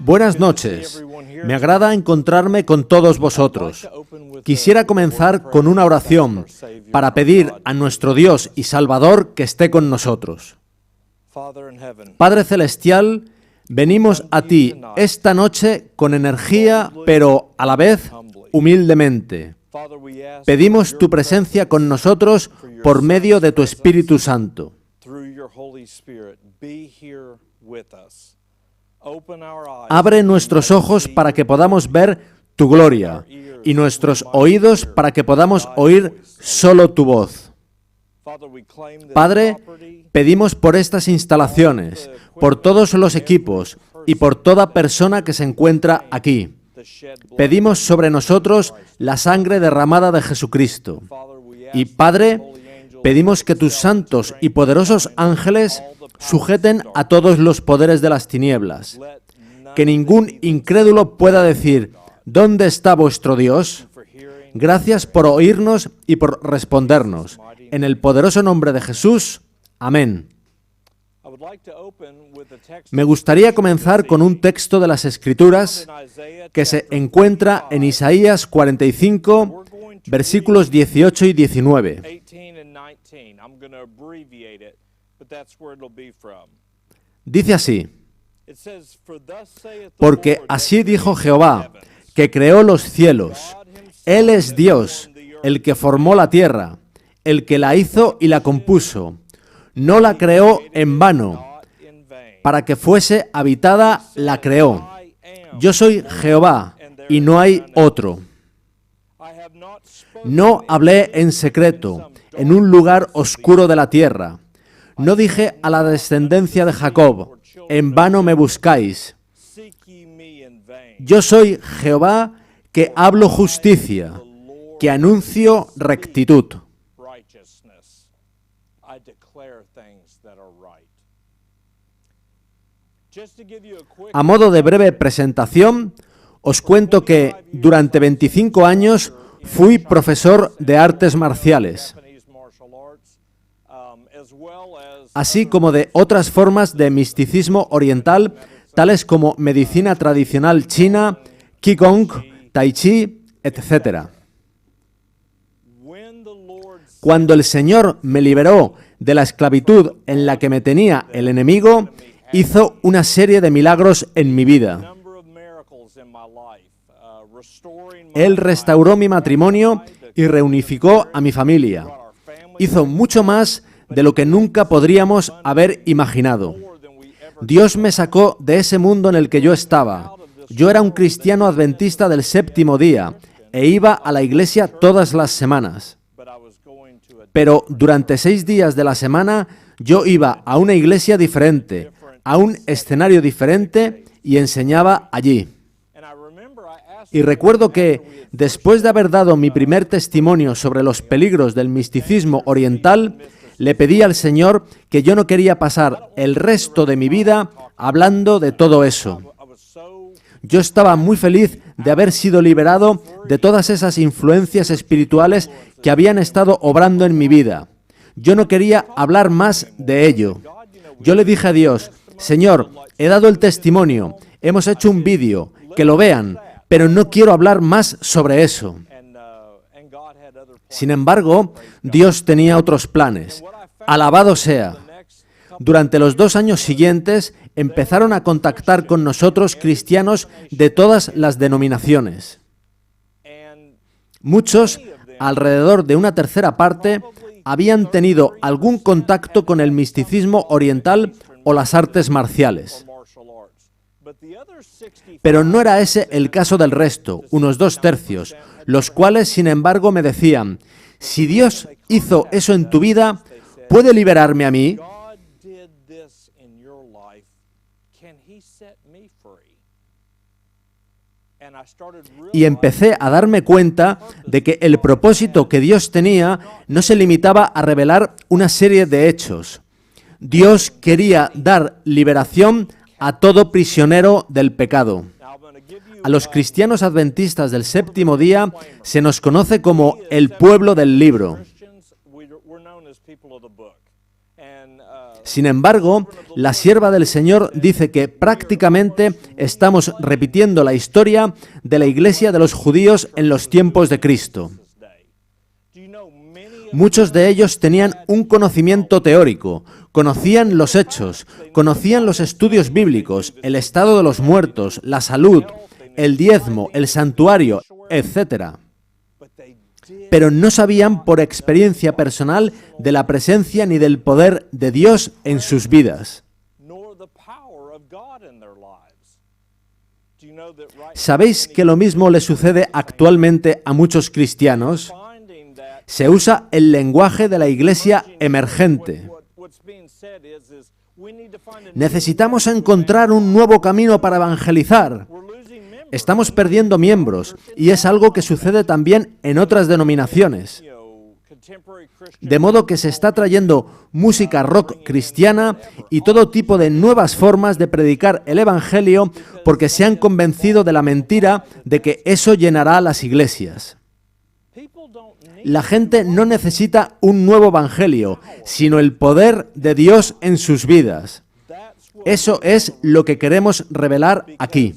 Buenas noches. Me agrada encontrarme con todos vosotros. Quisiera comenzar con una oración para pedir a nuestro Dios y Salvador que esté con nosotros. Padre Celestial, venimos a ti esta noche con energía, pero a la vez humildemente. Pedimos tu presencia con nosotros por medio de tu Espíritu Santo. Abre nuestros ojos para que podamos ver tu gloria y nuestros oídos para que podamos oír solo tu voz. Padre, pedimos por estas instalaciones, por todos los equipos y por toda persona que se encuentra aquí. Pedimos sobre nosotros la sangre derramada de Jesucristo. Y Padre, pedimos que tus santos y poderosos ángeles sujeten a todos los poderes de las tinieblas. Que ningún incrédulo pueda decir, ¿dónde está vuestro Dios? Gracias por oírnos y por respondernos. En el poderoso nombre de Jesús. Amén. Me gustaría comenzar con un texto de las Escrituras que se encuentra en Isaías 45, versículos 18 y 19. Dice así: porque así dijo Jehová, que creó los cielos. Él es Dios, el que formó la tierra, el que la hizo y la compuso. No la creó en vano, para que fuese habitada la creó. Yo soy Jehová, y no hay otro. No hablé en secreto, en un lugar oscuro de la tierra. No dije a la descendencia de Jacob, en vano me buscáis. Yo soy Jehová, que hablo justicia, que anuncio rectitud. A modo de breve presentación, os cuento que durante 25 años fui profesor de artes marciales, así como de otras formas de misticismo oriental, tales como medicina tradicional china, Qigong, Tai Chi, etc. Cuando el Señor me liberó de la esclavitud en la que me tenía el enemigo, hizo una serie de milagros en mi vida. Él restauró mi matrimonio y reunificó a mi familia. Hizo mucho más de lo que nunca podríamos haber imaginado. Dios me sacó de ese mundo en el que yo estaba. Yo era un cristiano adventista del séptimo día e iba a la iglesia todas las semanas. Pero durante 6 días de la semana yo iba a una iglesia diferente, a un escenario diferente y enseñaba allí. Y recuerdo que, después de haber dado mi primer testimonio sobre los peligros del misticismo oriental, le pedí al Señor que yo no quería pasar el resto de mi vida hablando de todo eso. Yo estaba muy feliz de haber sido liberado de todas esas influencias espirituales que habían estado obrando en mi vida. Yo no quería hablar más de ello. Yo le dije a Dios, Señor, he dado el testimonio, hemos hecho un vídeo, que lo vean, pero no quiero hablar más sobre eso. Sin embargo, Dios tenía otros planes. Alabado sea. Durante los 2 años siguientes, empezaron a contactar con nosotros cristianos de todas las denominaciones. Muchos, alrededor de una tercera parte, habían tenido algún contacto con el misticismo oriental o las artes marciales. Pero no era ese el caso del resto, unos 2/3, los cuales, sin embargo, me decían, si Dios hizo eso en tu vida, ¿puede liberarme a mí? Y empecé a darme cuenta de que el propósito que Dios tenía no se limitaba a revelar una serie de hechos. Dios quería dar liberación a todo prisionero del pecado. A los cristianos adventistas del séptimo día se nos conoce como el pueblo del libro. Sin embargo, la sierva del Señor dice que prácticamente estamos repitiendo la historia de la iglesia de los judíos en los tiempos de Cristo. Muchos de ellos tenían un conocimiento teórico, conocían los hechos, conocían los estudios bíblicos, el estado de los muertos, la salud, el diezmo, el santuario, etc. Pero no sabían por experiencia personal de la presencia ni del poder de Dios en sus vidas. ¿Sabéis que lo mismo le sucede actualmente a muchos cristianos? Se usa el lenguaje de la iglesia emergente. Necesitamos encontrar un nuevo camino para evangelizar. Estamos perdiendo miembros y es algo que sucede también en otras denominaciones. De modo que se está trayendo música rock cristiana y todo tipo de nuevas formas de predicar el evangelio porque se han convencido de la mentira de que eso llenará las iglesias. La gente no necesita un nuevo evangelio, sino el poder de Dios en sus vidas. Eso es lo que queremos revelar aquí.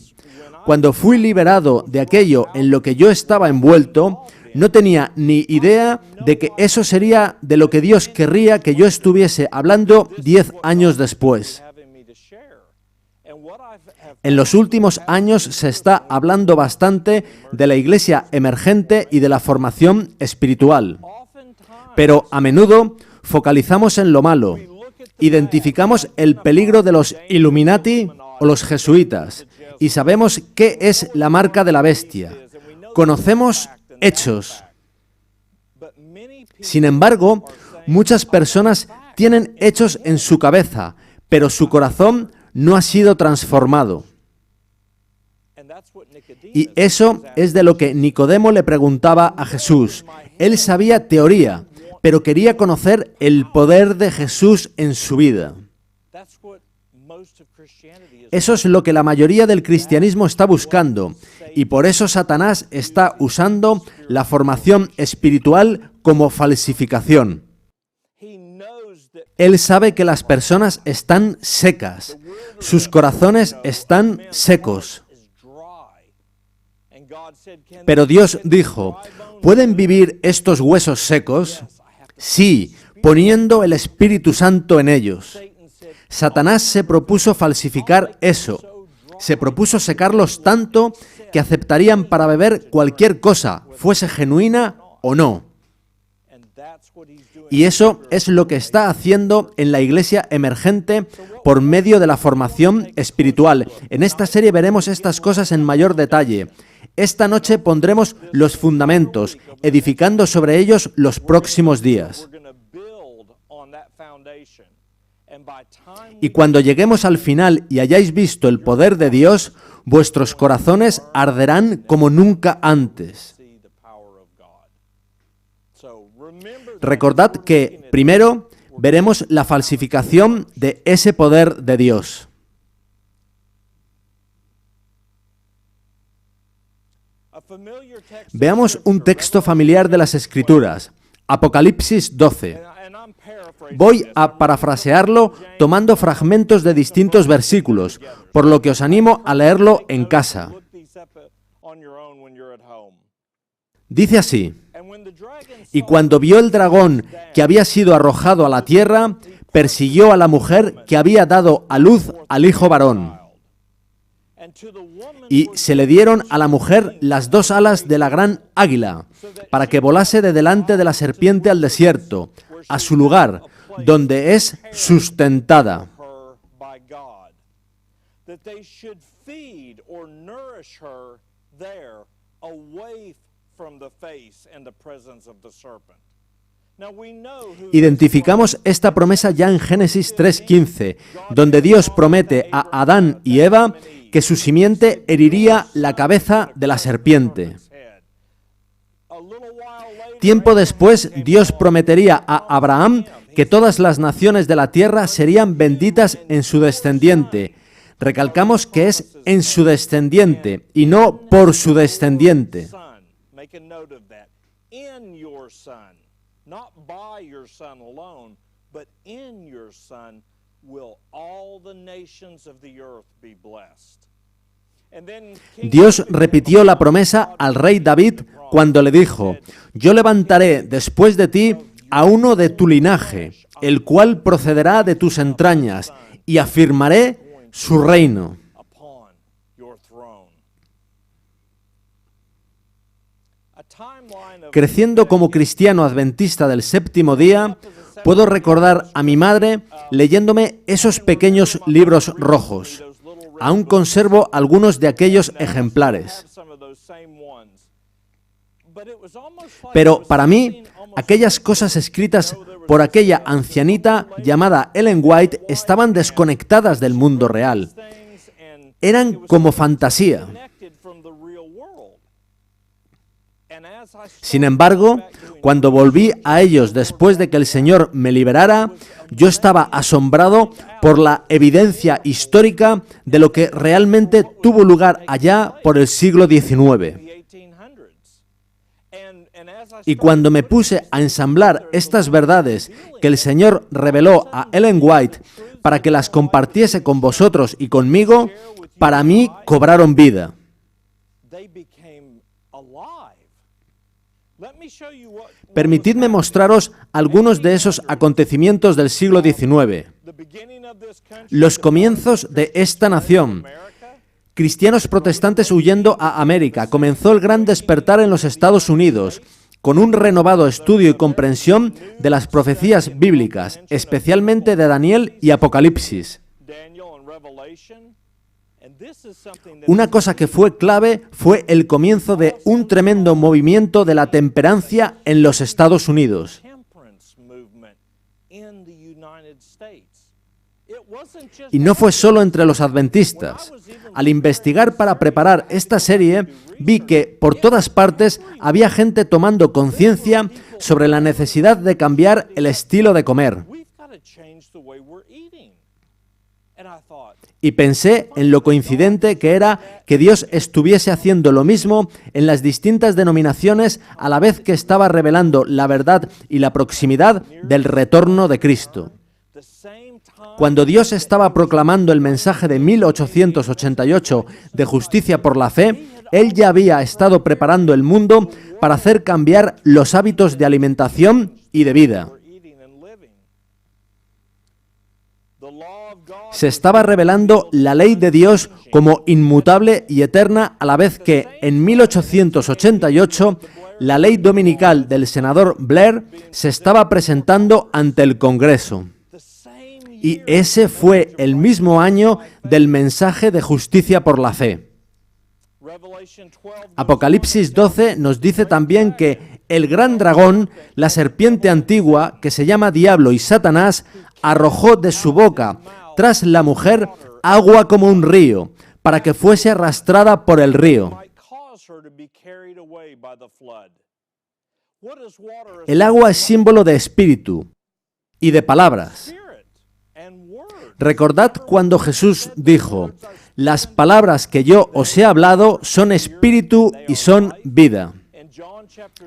Cuando fui liberado de aquello en lo que yo estaba envuelto, no tenía ni idea de que eso sería de lo que Dios querría que yo estuviese hablando 10 años después. En los últimos años se está hablando bastante de la iglesia emergente y de la formación espiritual. Pero a menudo focalizamos en lo malo. Identificamos el peligro de los Illuminati o los jesuitas y sabemos qué es la marca de la bestia. Conocemos hechos. Sin embargo, muchas personas tienen hechos en su cabeza, pero su corazón no ha sido transformado. Y eso es de lo que Nicodemo le preguntaba a Jesús. Él sabía teoría, pero quería conocer el poder de Jesús en su vida. Eso es lo que la mayoría del cristianismo está buscando, y por eso Satanás está usando la formación espiritual como falsificación. Él sabe que las personas están secas, sus corazones están secos. Pero Dios dijo, ¿pueden vivir estos huesos secos? Sí, poniendo el Espíritu Santo en ellos. Satanás se propuso falsificar eso. Se propuso secarlos tanto que aceptarían para beber cualquier cosa, fuese genuina o no. Y eso es lo que está haciendo en la iglesia emergente por medio de la formación espiritual. En esta serie veremos estas cosas en mayor detalle. Esta noche pondremos los fundamentos, edificando sobre ellos los próximos días. Y cuando lleguemos al final y hayáis visto el poder de Dios, vuestros corazones arderán como nunca antes. Recordad que, primero, veremos la falsificación de ese poder de Dios. Veamos un texto familiar de las Escrituras, Apocalipsis 12. Voy a parafrasearlo tomando fragmentos de distintos versículos, por lo que os animo a leerlo en casa. Dice así: y cuando vio el dragón que había sido arrojado a la tierra, persiguió a la mujer que había dado a luz al hijo varón. Y se le dieron a la mujer las 2 alas de la gran águila, para que volase de delante de la serpiente al desierto, a su lugar, donde es sustentada. Identificamos esta promesa ya en Génesis 3:15, donde Dios promete a Adán y Eva que su simiente heriría la cabeza de la serpiente. Tiempo después, Dios prometería a Abraham que todas las naciones de la tierra serían benditas en su descendiente. Recalcamos que es en su descendiente y no por su descendiente. but in your Son will all the nations of the earth be blessed. Dios repitió la promesa al rey David cuando le dijo: yo levantaré después de ti a uno de tu linaje, el cual procederá de tus entrañas, y afirmaré su reino. Creciendo como cristiano adventista del séptimo día, puedo recordar a mi madre leyéndome esos pequeños libros rojos. Aún conservo algunos de aquellos ejemplares. Pero para mí, aquellas cosas escritas por aquella ancianita llamada Ellen White estaban desconectadas del mundo real. Eran como fantasía. Sin embargo, cuando volví a ellos después de que el Señor me liberara, yo estaba asombrado por la evidencia histórica de lo que realmente tuvo lugar allá por el siglo XIX. Y cuando me puse a ensamblar estas verdades que el Señor reveló a Ellen White para que las compartiese con vosotros y conmigo, para mí cobraron vida. Permitidme mostraros algunos de esos acontecimientos del siglo XIX. Los comienzos de esta nación. Cristianos protestantes huyendo a América. Comenzó el gran despertar en los Estados Unidos, con un renovado estudio y comprensión de las profecías bíblicas, especialmente de Daniel y Apocalipsis. Una cosa que fue clave fue el comienzo de un tremendo movimiento de la temperancia en los Estados Unidos. Y no fue solo entre los adventistas. Al investigar para preparar esta serie, vi que por todas partes había gente tomando conciencia sobre la necesidad de cambiar el estilo de comer. Y pensé en lo coincidente que era que Dios estuviese haciendo lo mismo en las distintas denominaciones a la vez que estaba revelando la verdad y la proximidad del retorno de Cristo. Cuando Dios estaba proclamando el mensaje de 1888 de justicia por la fe, Él ya había estado preparando el mundo para hacer cambiar los hábitos de alimentación y de vida. Se estaba revelando la ley de Dios como inmutable y eterna, a la vez que en 1888 la ley dominical del senador Blair se estaba presentando ante el Congreso. Y ese fue el mismo año del mensaje de justicia por la fe. Apocalipsis 12 nos dice también que el gran dragón, la serpiente antigua, que se llama Diablo y Satanás, arrojó de su boca tras la mujer agua como un río, para que fuese arrastrada por el río. El agua es símbolo de espíritu y de palabras. Recordad cuando Jesús dijo: las palabras que yo os he hablado son espíritu y son vida.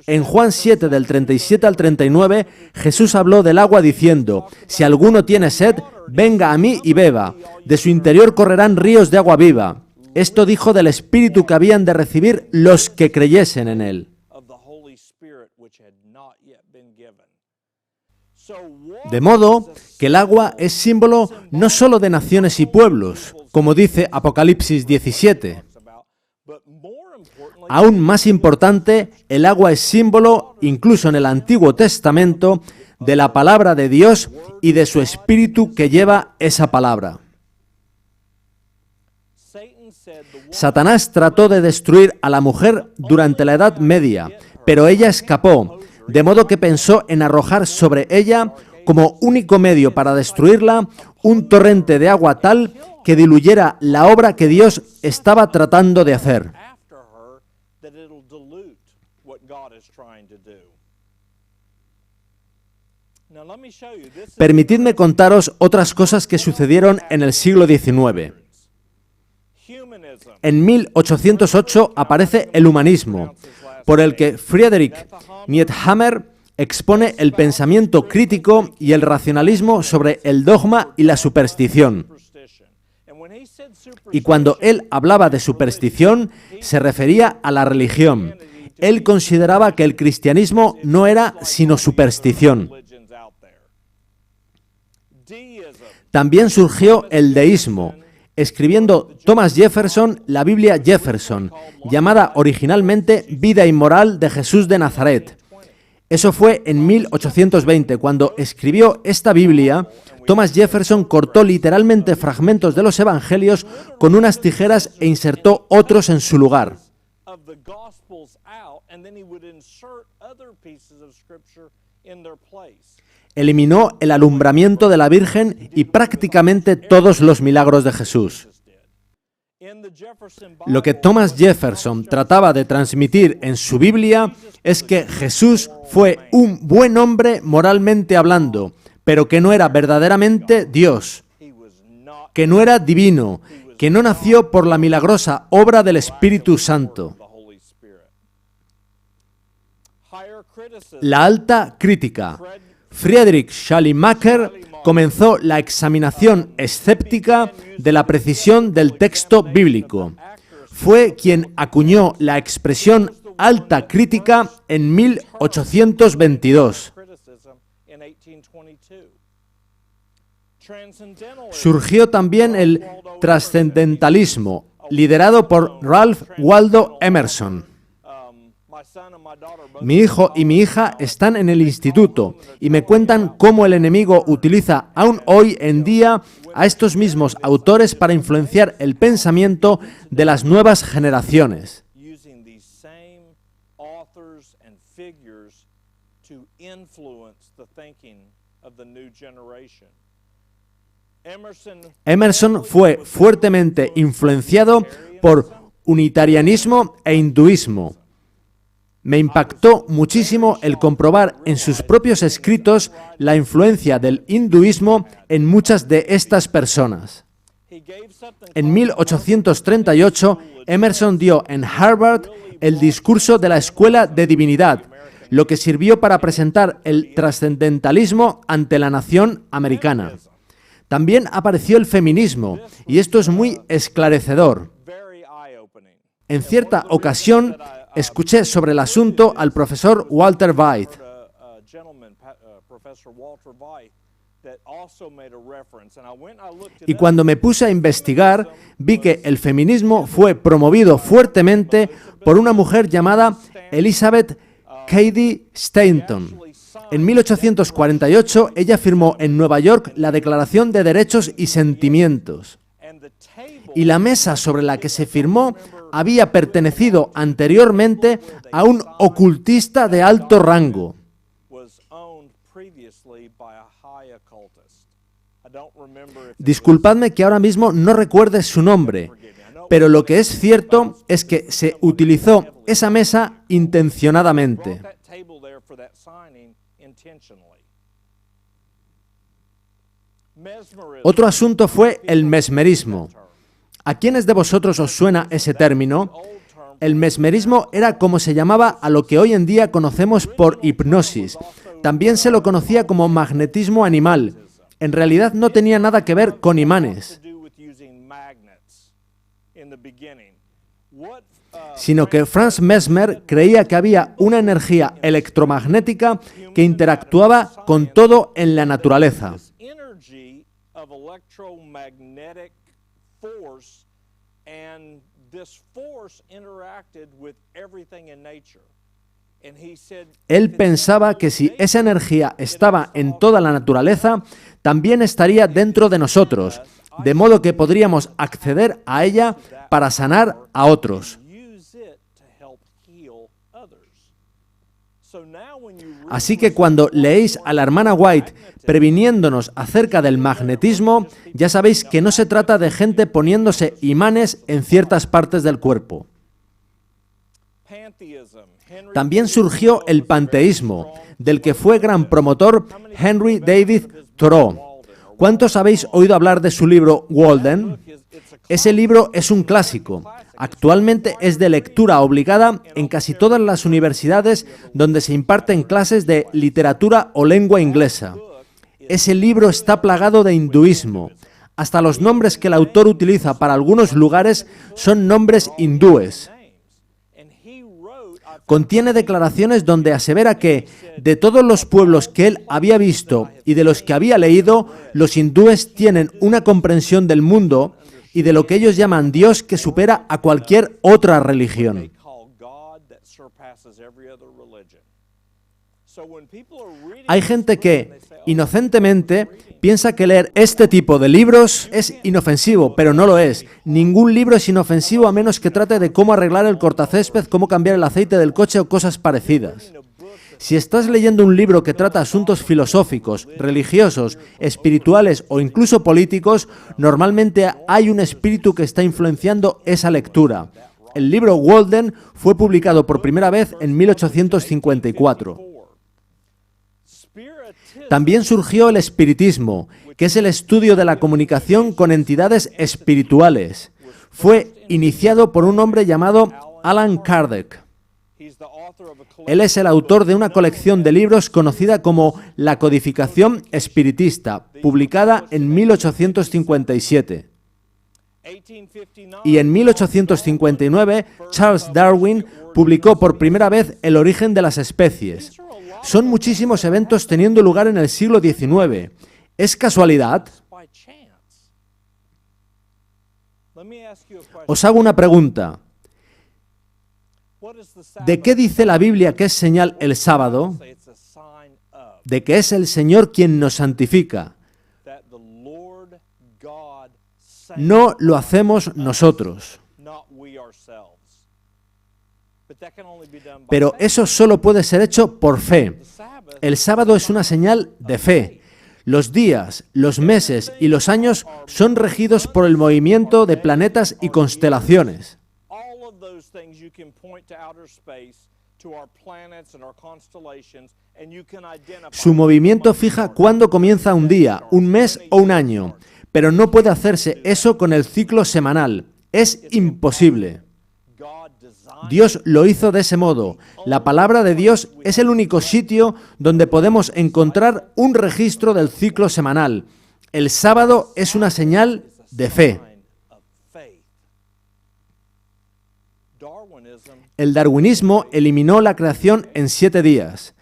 En Juan 7, del 37 al 39, Jesús habló del agua diciendo: si alguno tiene sed, venga a mí y beba. De su interior correrán ríos de agua viva. Esto dijo del Espíritu que habían de recibir los que creyesen en Él. De modo que el agua es símbolo no solo de naciones y pueblos, como dice Apocalipsis 17. Aún más importante, el agua es símbolo, incluso en el Antiguo Testamento, de la palabra de Dios y de su espíritu que lleva esa palabra. Satanás trató de destruir a la mujer durante la Edad Media, pero ella escapó, de modo que pensó en arrojar sobre ella, como único medio para destruirla, un torrente de agua tal que diluyera la obra que Dios estaba tratando de hacer. Permitidme contaros otras cosas que sucedieron en el siglo XIX. En 1808 aparece el humanismo, por el que Friedrich Niethammer expone el pensamiento crítico y el racionalismo sobre el dogma y la superstición. Y cuando él hablaba de superstición, se refería a la religión. Él consideraba que el cristianismo no era sino superstición. También surgió el deísmo, escribiendo Thomas Jefferson la Biblia Jefferson, llamada originalmente Vida y Moral de Jesús de Nazaret. Eso fue en 1820. Cuando escribió esta Biblia, Thomas Jefferson cortó literalmente fragmentos de los evangelios con unas tijeras e insertó otros en su lugar. Eliminó el alumbramiento de la Virgen y prácticamente todos los milagros de Jesús. Lo que Thomas Jefferson trataba de transmitir en su Biblia es que Jesús fue un buen hombre moralmente hablando, pero que no era verdaderamente Dios, que no era divino, que no nació por la milagrosa obra del Espíritu Santo. La alta crítica. Friedrich Schleiermacher comenzó la examinación escéptica de la precisión del texto bíblico. Fue quien acuñó la expresión alta crítica en 1822. Surgió también el trascendentalismo, liderado por Ralph Waldo Emerson. Mi hijo y mi hija están en el instituto y me cuentan cómo el enemigo utiliza aún hoy en día a estos mismos autores para influenciar el pensamiento de las nuevas generaciones. Emerson fue fuertemente influenciado por unitarianismo e hinduismo. Me impactó muchísimo el comprobar en sus propios escritos la influencia del hinduismo en muchas de estas personas. En 1838, Emerson dio en Harvard el discurso de la Escuela de Divinidad, lo que sirvió para presentar el trascendentalismo ante la nación americana. También apareció el feminismo, y esto es muy esclarecedor. En cierta ocasión, escuché sobre el asunto al profesor Walter White. Y cuando me puse a investigar, vi que el feminismo fue promovido fuertemente por una mujer llamada Elizabeth Cady Stanton. En 1848, ella firmó en Nueva York la Declaración de Derechos y Sentimientos. Y la mesa sobre la que se firmó había pertenecido anteriormente a un ocultista de alto rango. Disculpadme que ahora mismo no recuerde su nombre, pero lo que es cierto es que se utilizó esa mesa intencionadamente. Otro asunto fue el mesmerismo. ¿A quiénes de vosotros os suena ese término? El mesmerismo era como se llamaba a lo que hoy en día conocemos por hipnosis. También se lo conocía como magnetismo animal. En realidad no tenía nada que ver con imanes, sino que Franz Mesmer creía que había una energía electromagnética que interactuaba con todo en la naturaleza. Él pensaba que si esa energía estaba en toda la naturaleza, también estaría dentro de nosotros, de modo que podríamos acceder a ella para sanar a otros. Así que cuando leéis a la hermana White previniéndonos acerca del magnetismo, ya sabéis que no se trata de gente poniéndose imanes en ciertas partes del cuerpo. También surgió el panteísmo, del que fue gran promotor Henry David Thoreau. ¿Cuántos habéis oído hablar de su libro Walden? Ese libro es un clásico. Actualmente es de lectura obligada en casi todas las universidades donde se imparten clases de literatura o lengua inglesa. Ese libro está plagado de hinduismo. Hasta los nombres que el autor utiliza para algunos lugares son nombres hindúes. Contiene declaraciones donde asevera que, de todos los pueblos que él había visto y de los que había leído, los hindúes tienen una comprensión del mundo y de lo que ellos llaman Dios que supera a cualquier otra religión. Hay gente que, inocentemente, piensa que leer este tipo de libros es inofensivo, pero no lo es. Ningún libro es inofensivo a menos que trate de cómo arreglar el cortacésped, cómo cambiar el aceite del coche o cosas parecidas. Si estás leyendo un libro que trata asuntos filosóficos, religiosos, espirituales o incluso políticos, normalmente hay un espíritu que está influenciando esa lectura. El libro Walden fue publicado por primera vez en 1854. También surgió el espiritismo, que es el estudio de la comunicación con entidades espirituales. Fue iniciado por un hombre llamado Allan Kardec. Él es el autor de una colección de libros conocida como La Codificación Espiritista, publicada en 1857. Y en 1859, Charles Darwin publicó por primera vez El origen de las especies. Son muchísimos eventos teniendo lugar en el siglo XIX. ¿Es casualidad? Os hago una pregunta. ¿De qué dice la Biblia que es señal el sábado? De que es el Señor quien nos santifica. No lo hacemos nosotros. Pero eso solo puede ser hecho por fe. El sábado es una señal de fe. Los días, los meses y los años son regidos por el movimiento de planetas y constelaciones. Su movimiento fija cuándo comienza un día, un mes o un año, pero no puede hacerse eso con el ciclo semanal. Es imposible. Dios lo hizo de ese modo. La palabra de Dios es el único sitio donde podemos encontrar un registro del ciclo semanal. El sábado es una señal de fe. El darwinismo eliminó la creación en 7 días.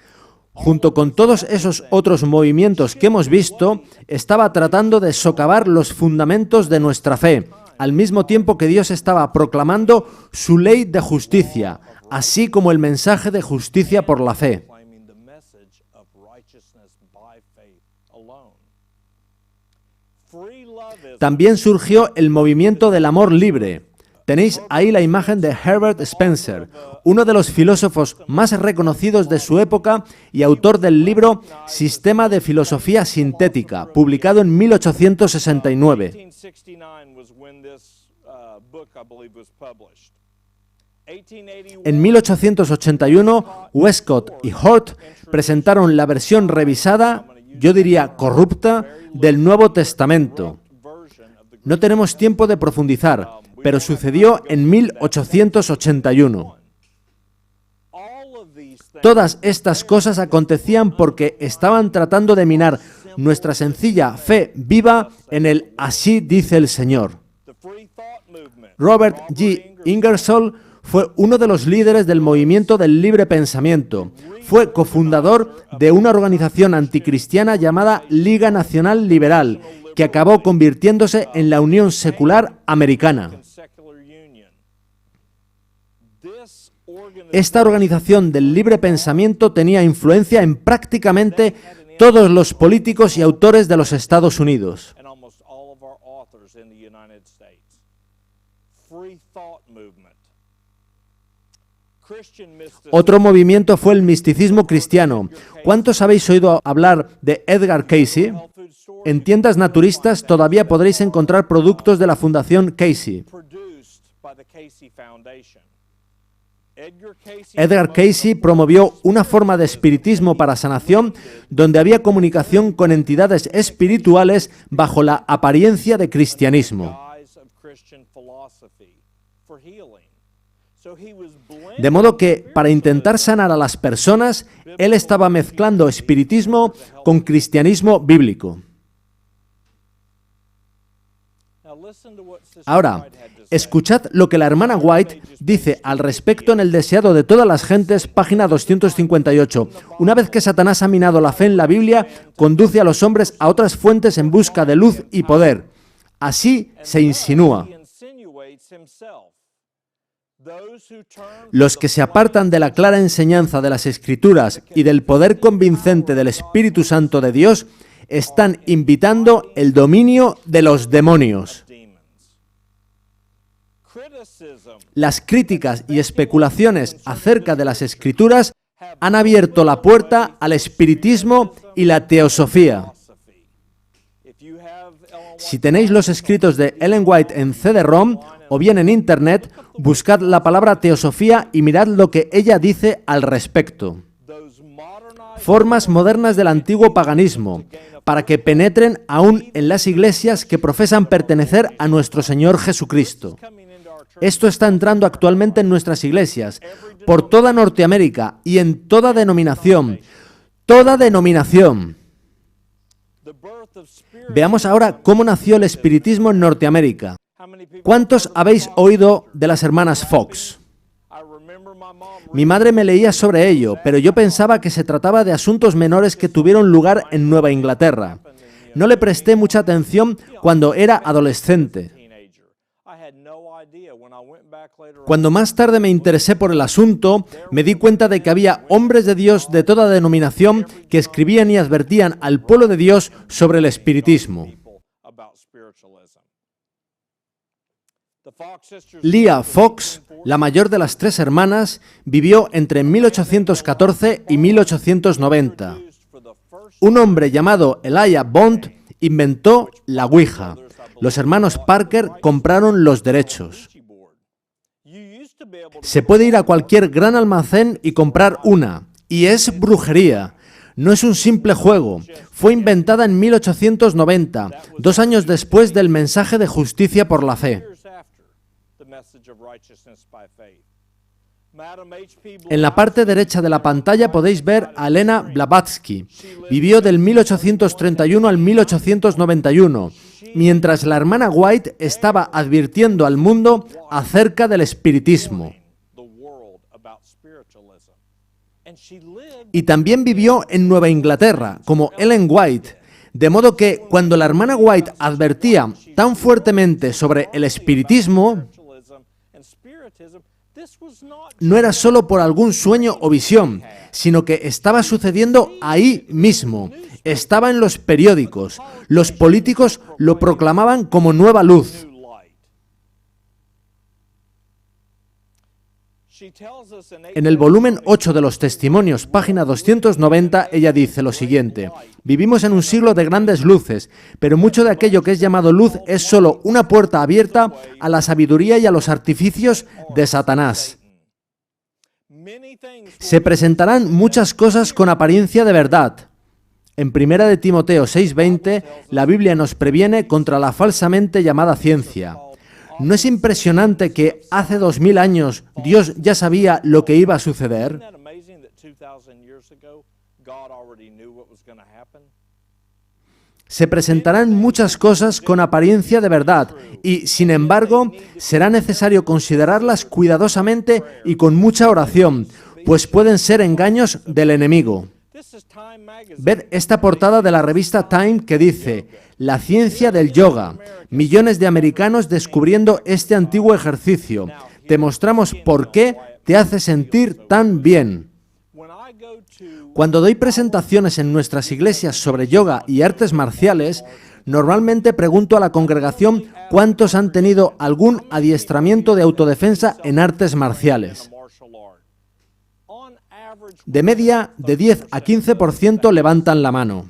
Junto con todos esos otros movimientos que hemos visto, estaba tratando de socavar los fundamentos de nuestra fe, al mismo tiempo que Dios estaba proclamando su ley de justicia, así como el mensaje de justicia por la fe. También surgió el movimiento del amor libre. Tenéis ahí la imagen de Herbert Spencer, uno de los filósofos más reconocidos de su época y autor del libro Sistema de Filosofía Sintética, publicado en 1869. En 1881, Westcott y Hort presentaron la versión revisada, yo diría corrupta, del Nuevo Testamento. No tenemos tiempo de profundizar, pero sucedió en 1881. Todas estas cosas acontecían porque estaban tratando de minar nuestra sencilla fe viva en el así dice el Señor. Robert G. Ingersoll fue uno de los líderes del movimiento del libre pensamiento. Fue cofundador de una organización anticristiana llamada Liga Nacional Liberal, que acabó convirtiéndose en la Unión Secular Americana. Esta organización del libre pensamiento tenía influencia en prácticamente todos los políticos y autores de los Estados Unidos. Otro movimiento fue el misticismo cristiano. ¿Cuántos habéis oído hablar de Edgar Cayce? En tiendas naturistas todavía podréis encontrar productos de la Fundación Cayce. Edgar Cayce promovió una forma de espiritismo para sanación donde había comunicación con entidades espirituales bajo la apariencia de cristianismo. De modo que, para intentar sanar a las personas, él estaba mezclando espiritismo con cristianismo bíblico. Ahora, escuchad lo que la hermana White dice al respecto en El deseado de todas las gentes, página 258. Una vez que Satanás ha minado la fe en la Biblia, conduce a los hombres a otras fuentes en busca de luz y poder. Así se insinúa. Los que se apartan de la clara enseñanza de las Escrituras y del poder convincente del Espíritu Santo de Dios están invitando el dominio de los demonios. Las críticas y especulaciones acerca de las Escrituras han abierto la puerta al espiritismo y la teosofía. Si tenéis los escritos de Ellen White en CD-ROM o bien en Internet, buscad la palabra teosofía y mirad lo que ella dice al respecto. Formas modernas del antiguo paganismo, para que penetren aún en las iglesias que profesan pertenecer a nuestro Señor Jesucristo. Esto está entrando actualmente en nuestras iglesias, por toda Norteamérica y en toda denominación. ¡Toda denominación! Veamos ahora cómo nació el espiritismo en Norteamérica. ¿Cuántos habéis oído de las hermanas Fox? Mi madre me leía sobre ello, pero yo pensaba que se trataba de asuntos menores que tuvieron lugar en Nueva Inglaterra. No le presté mucha atención cuando era adolescente. Cuando más tarde me interesé por el asunto, me di cuenta de que había hombres de Dios de toda denominación que escribían y advertían al pueblo de Dios sobre el espiritismo. Leah Fox, la mayor de las tres hermanas, vivió entre 1814 y 1890. Un hombre llamado Elijah Bond inventó la Ouija. Los hermanos Parker compraron los derechos. Se puede ir a cualquier gran almacén y comprar una, y es brujería. No es un simple juego. Fue inventada en 1890, 2 años después del mensaje de justicia por la fe. En la parte derecha de la pantalla podéis ver a Elena Blavatsky. Vivió del 1831 al 1891, mientras la hermana White estaba advirtiendo al mundo acerca del espiritismo. Y también vivió en Nueva Inglaterra, como Ellen White, de modo que cuando la hermana White advertía tan fuertemente sobre el espiritismo, no era solo por algún sueño o visión, sino que estaba sucediendo ahí mismo. Estaba en los periódicos. Los políticos lo proclamaban como nueva luz. En el volumen 8 de los Testimonios, página 290, ella dice lo siguiente: vivimos en un siglo de grandes luces, pero mucho de aquello que es llamado luz es solo una puerta abierta a la sabiduría y a los artificios de Satanás. Se presentarán muchas cosas con apariencia de verdad. En 1 de Timoteo 6:20, la Biblia nos previene contra la falsamente llamada ciencia. ¿No es impresionante que hace 2000 años Dios ya sabía lo que iba a suceder? Se presentarán muchas cosas con apariencia de verdad y, sin embargo, será necesario considerarlas cuidadosamente y con mucha oración, pues pueden ser engaños del enemigo. Ved esta portada de la revista Time que dice: la ciencia del yoga. Millones de americanos descubriendo este antiguo ejercicio. Te mostramos por qué te hace sentir tan bien. Cuando doy presentaciones en nuestras iglesias sobre yoga y artes marciales, normalmente pregunto a la congregación cuántos han tenido algún adiestramiento de autodefensa en artes marciales. De media, de 10 a 15% levantan la mano.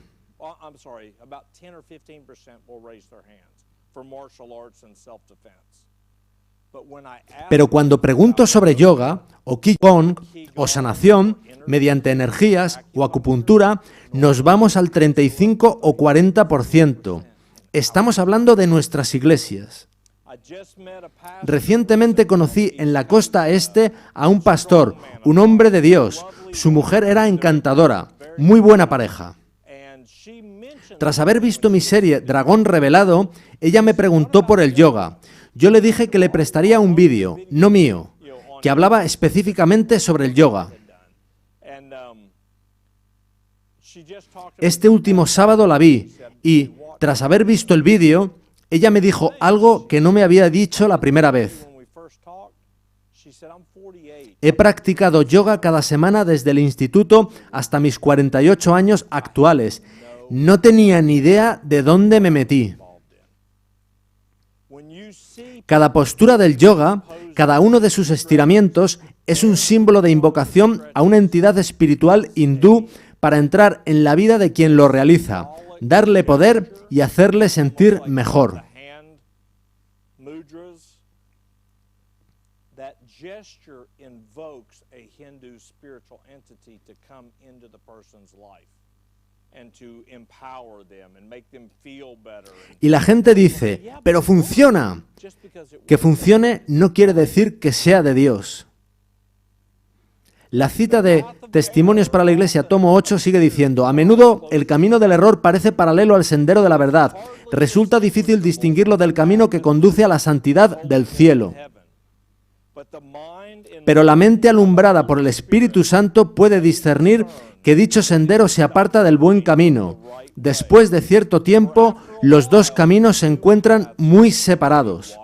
Pero cuando pregunto sobre yoga, o Qigong, o sanación, mediante energías o acupuntura, nos vamos al 35 o 40%. Estamos hablando de nuestras iglesias. Recientemente conocí en la costa este a un pastor, un hombre de Dios. Su mujer era encantadora, muy buena pareja. Tras haber visto mi serie Dragón Revelado, ella me preguntó por el yoga. Yo le dije que le prestaría un vídeo, no mío, que hablaba específicamente sobre el yoga. Este último sábado la vi y, tras haber visto el vídeo, ella me dijo algo que no me había dicho la primera vez. He practicado yoga cada semana desde el instituto hasta mis 48 años actuales. No tenía ni idea de dónde me metí. Cada postura del yoga, cada uno de sus estiramientos, es un símbolo de invocación a una entidad espiritual hindú para entrar en la vida de quien lo realiza, darle poder y hacerle sentir mejor. Y la gente dice, pero funciona. Que funcione no quiere decir que sea de Dios. La cita de Testimonios para la Iglesia, tomo 8, sigue diciendo, a menudo el camino del error parece paralelo al sendero de la verdad. Resulta difícil distinguirlo del camino que conduce a la santidad del cielo. Pero la mente alumbrada por el Espíritu Santo puede discernir que dicho sendero se aparta del buen camino. Después de cierto tiempo, los dos caminos se encuentran muy separados.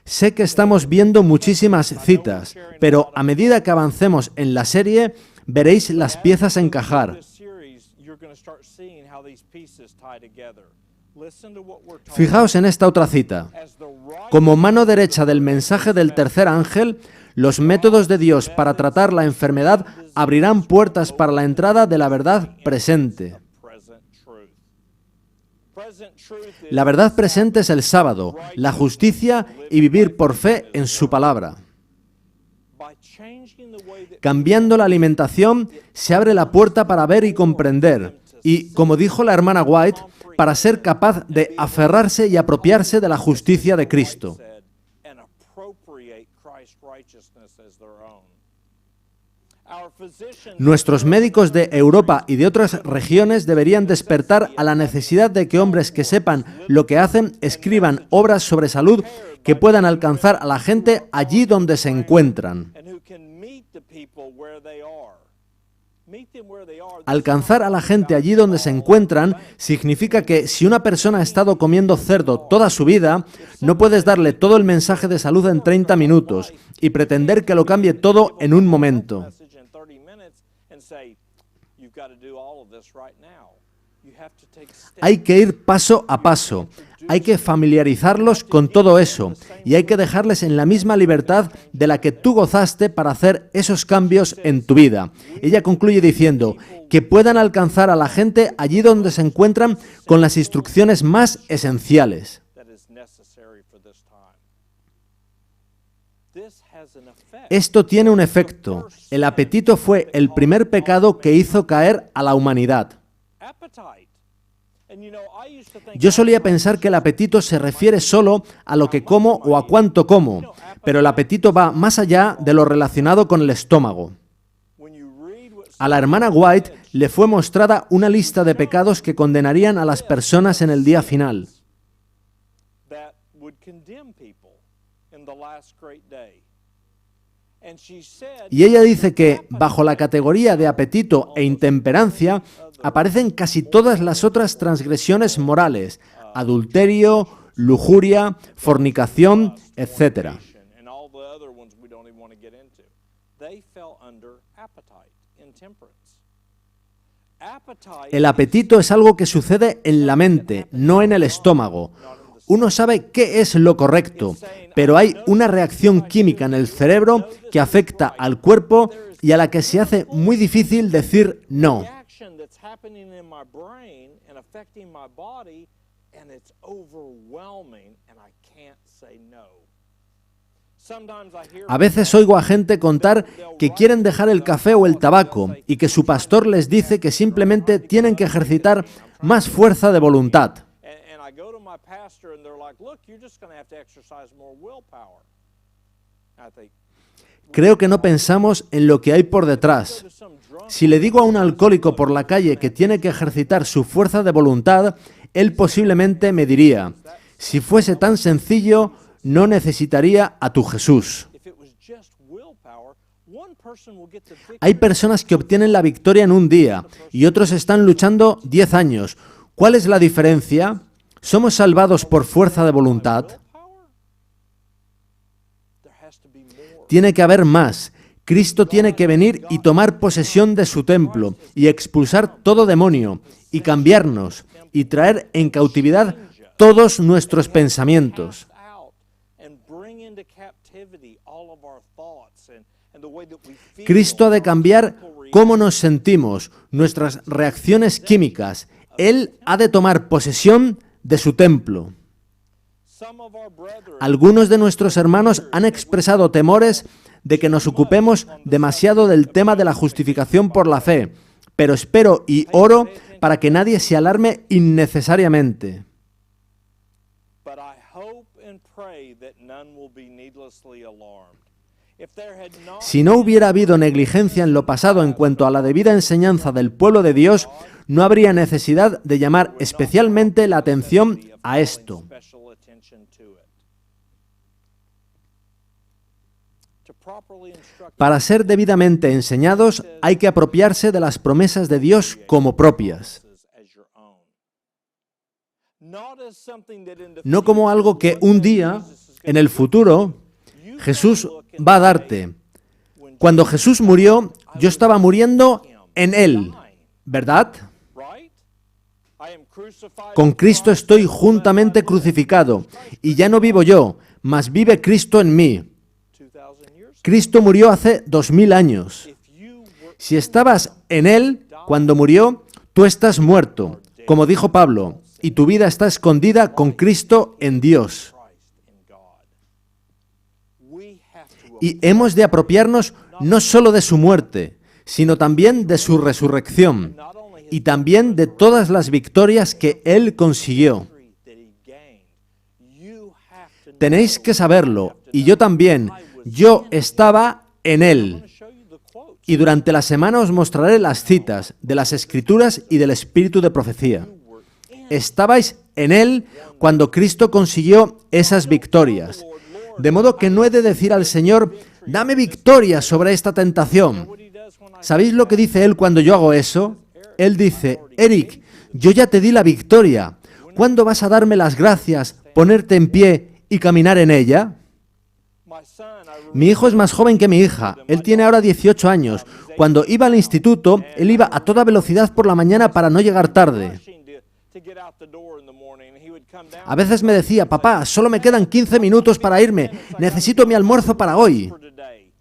Sé que estamos viendo muchísimas citas, pero a medida que avancemos en la serie, veréis las piezas encajar. Fijaos en esta otra cita. Como mano derecha del mensaje del tercer ángel, los métodos de Dios para tratar la enfermedad abrirán puertas para la entrada de la verdad presente. La verdad presente es el sábado, la justicia y vivir por fe en su palabra. Cambiando la alimentación, se abre la puerta para ver y comprender. Y, como dijo la hermana White, para ser capaz de aferrarse y apropiarse de la justicia de Cristo. Nuestros médicos de Europa y de otras regiones deberían despertar a la necesidad de que hombres que sepan lo que hacen escriban obras sobre salud que puedan alcanzar a la gente allí donde se encuentran. Alcanzar a la gente allí donde se encuentran significa que si una persona ha estado comiendo cerdo toda su vida, no puedes darle todo el mensaje de salud en 30 minutos y pretender que lo cambie todo en un momento. Hay que ir paso a paso, hay que familiarizarlos con todo eso y hay que dejarles en la misma libertad de la que tú gozaste para hacer esos cambios en tu vida. Ella concluye diciendo que puedan alcanzar a la gente allí donde se encuentran con las instrucciones más esenciales. Esto tiene un efecto. El apetito fue el primer pecado que hizo caer a la humanidad. Yo solía pensar que el apetito se refiere solo a lo que como o a cuánto como, pero el apetito va más allá de lo relacionado con el estómago. A la hermana White le fue mostrada una lista de pecados que condenarían a las personas en el día final. Y ella dice que, bajo la categoría de apetito e intemperancia, aparecen casi todas las otras transgresiones morales, adulterio, lujuria, fornicación, etc. El apetito es algo que sucede en la mente, no en el estómago. Uno sabe qué es lo correcto, pero hay una reacción química en el cerebro que afecta al cuerpo y a la que se hace muy difícil decir no. A veces oigo a gente contar que quieren dejar el café o el tabaco y que su pastor les dice que simplemente tienen que ejercitar más fuerza de voluntad. And I go to my pastor and they're like, look, you're just going to have to exercise more willpower. I think, Creo que no pensamos en lo que hay por detrás. Si le digo a un alcohólico por la calle que tiene que ejercitar su fuerza de voluntad, él posiblemente me diría, si fuese tan sencillo, no necesitaría a tu Jesús. if it was just willpower, one person will get the victory. Hay personas que obtienen la victoria en un día y otros están luchando 10 años. ¿Cuál es la diferencia? ¿Somos salvados por fuerza de voluntad? There has to be more. Tiene que haber más. Cristo tiene que venir y tomar posesión de su templo y expulsar todo demonio y cambiarnos y traer en cautividad todos nuestros pensamientos. Out and bring into captivity all of our thoughts and the way that we feel. Cristo ha de cambiar cómo nos sentimos, nuestras reacciones químicas. Él ha de tomar posesión de su templo. Some of our brethren Algunos de nuestros hermanos han expresado temores de que nos ocupemos demasiado del tema de la justificación por la fe, pero espero y oro para que nadie se alarme innecesariamente. but I hope and pray that none will be needlessly alarmed. If there had not Si no hubiera habido negligencia en lo pasado en cuanto a la debida enseñanza del pueblo de Dios, no habría necesidad de llamar especialmente la atención a esto. special attention to it. To properly instruct Para ser debidamente enseñados, hay que apropiarse de las promesas de Dios como propias, as your own. Not as something that in the no como algo que un día, en el futuro, Jesús va a darte. Cuando Jesús murió, yo estaba muriendo en Él, ¿verdad? right? I am crucified Con Cristo estoy juntamente crucificado, y ya no vivo yo, mas vive Cristo en mí. 2,000 years. Cristo murió hace 2000 años. If you were Si estabas en Él cuando murió, tú estás muerto, como dijo Pablo, y tu vida está escondida con Cristo en Dios. Christ in God, we have to Y hemos de apropiarnos no solo de su muerte, sino también de su resurrección, not only his y también de todas las victorias que Él consiguió. victory that he gained. You have to Tenéis que saberlo, y yo también. Yo estaba en Él. show you the quotes. Y durante la semana os mostraré las citas de las Escrituras y del Espíritu de profecía. Estabais en Él cuando Cristo consiguió esas victorias. De modo que no he de decir al Señor, dame victoria sobre esta tentación. What he does when I ¿Sabéis lo que dice Él cuando yo hago eso? Él dice, Eric, yo ya te di la victoria. ¿Cuándo vas a darme las gracias, ponerte en pie y caminar en ella? my son, I Mi hijo es más joven que mi hija. Él tiene ahora 18 años. Cuando iba al instituto, él iba a toda velocidad por la mañana para no llegar tarde. rushing to get out the door in the morning, and he would come down A veces me decía, papá, solo me quedan 15 minutos para irme. Necesito mi almuerzo para hoy. for today,